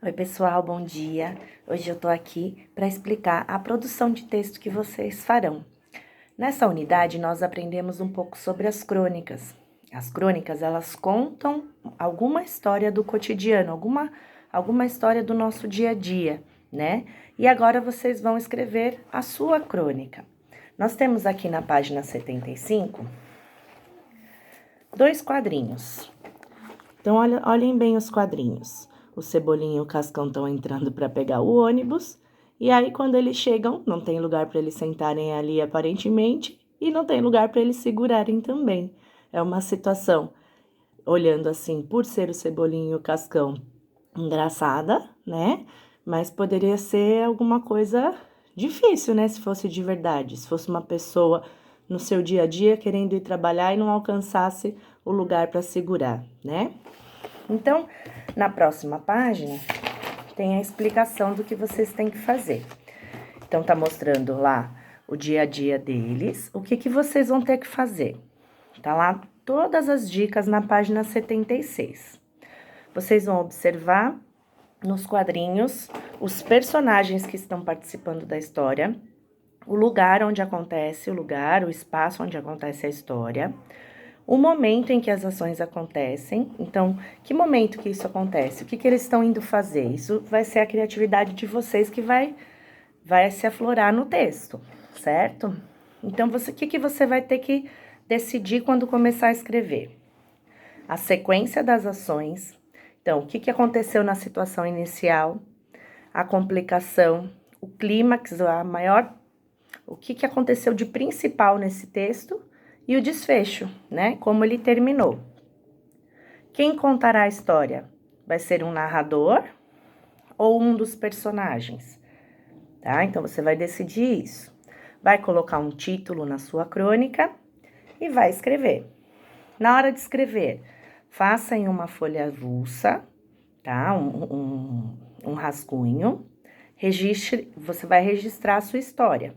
Oi, pessoal, bom dia. Hoje eu tô aqui para explicar a produção de texto que vocês farão. Nessa unidade, nós aprendemos um pouco sobre as crônicas. As crônicas, elas contam alguma história do cotidiano, alguma história do nosso dia a dia, né? E agora vocês vão escrever a sua crônica. Nós temos aqui na página 75 dois quadrinhos. Então, olhem bem os quadrinhos. O Cebolinha e o Cascão estão entrando para pegar o ônibus. E aí, quando eles chegam, não tem lugar para eles sentarem ali, aparentemente. E não tem lugar para eles segurarem também. É uma situação, olhando assim, por ser o Cebolinha e o Cascão, engraçada, né? Mas poderia ser alguma coisa difícil, né? Se fosse de verdade. Se fosse uma pessoa no seu dia a dia querendo ir trabalhar e não alcançasse o lugar para segurar, né? Então, na próxima página, tem a explicação do que vocês têm que fazer. Então, tá mostrando lá o dia a dia deles, o que vocês vão ter que fazer. Tá lá todas as dicas na página 76. Vocês vão observar nos quadrinhos os personagens que estão participando da história, o lugar onde acontece o espaço onde acontece a história, o momento em que as ações acontecem. Então, que momento que isso acontece? O que eles estão indo fazer? Isso vai ser a criatividade de vocês que vai se aflorar no texto, certo? Então, o que você vai ter que decidir quando começar a escrever? A sequência das ações. Então, o que aconteceu na situação inicial? A complicação, o clímax, o que aconteceu de principal nesse texto? E o desfecho, né? Como ele terminou. Quem contará a história? Vai ser um narrador ou um dos personagens? Tá? Então, você vai decidir isso. Vai colocar um título na sua crônica e vai escrever. Na hora de escrever, faça em uma folha avulsa, tá? Um rascunho. Você vai registrar a sua história.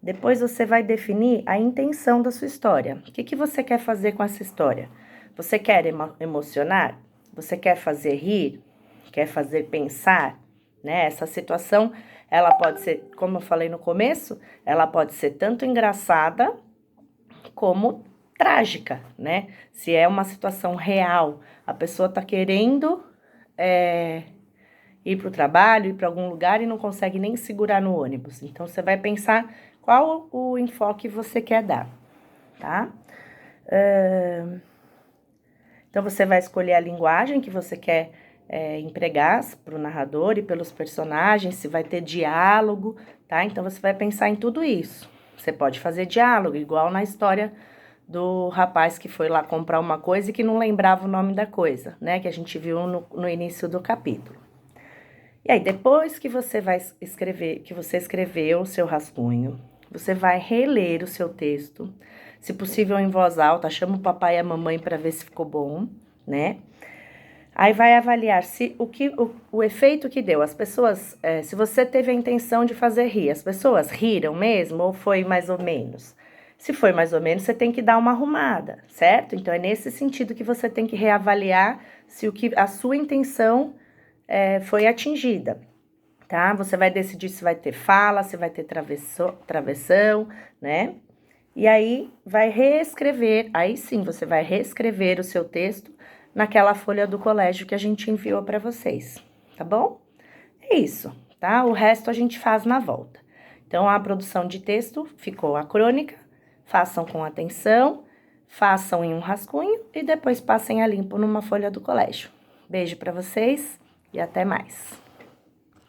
Depois você vai definir a intenção da sua história. O que você quer fazer com essa história? Você quer emocionar? Você quer fazer rir? Quer fazer pensar? Né? Essa situação, ela pode ser, como eu falei no começo, ela pode ser tanto engraçada como trágica, né? Se é uma situação real, a pessoa tá querendo ir para o trabalho, ir para algum lugar e não consegue nem segurar no ônibus. Então, você vai pensar qual o enfoque você quer dar, tá? Então, você vai escolher a linguagem que você quer empregar para o narrador e pelos personagens, se vai ter diálogo, tá? Então, você vai pensar em tudo isso. Você pode fazer diálogo, igual na história do rapaz que foi lá comprar uma coisa e que não lembrava o nome da coisa, né? Que a gente viu no início do capítulo. E aí, depois que você vai escrever, que você escreveu o seu rascunho, você vai reler o seu texto, se possível em voz alta, chama o papai e a mamãe para ver se ficou bom, né? Aí vai avaliar se o efeito que deu. As pessoas, se você teve a intenção de fazer rir, as pessoas riram mesmo ou foi mais ou menos? Se foi mais ou menos, você tem que dar uma arrumada, certo? Então, é nesse sentido que você tem que reavaliar se a sua intenção foi atingida, tá? Você vai decidir se vai ter fala, se vai ter travessão, né? E aí, aí sim, você vai reescrever o seu texto naquela folha do colégio que a gente enviou para vocês, tá bom? É isso, tá? O resto a gente faz na volta. Então, a produção de texto ficou a crônica, façam com atenção, façam em um rascunho e depois passem a limpo numa folha do colégio. Beijo para vocês e até mais.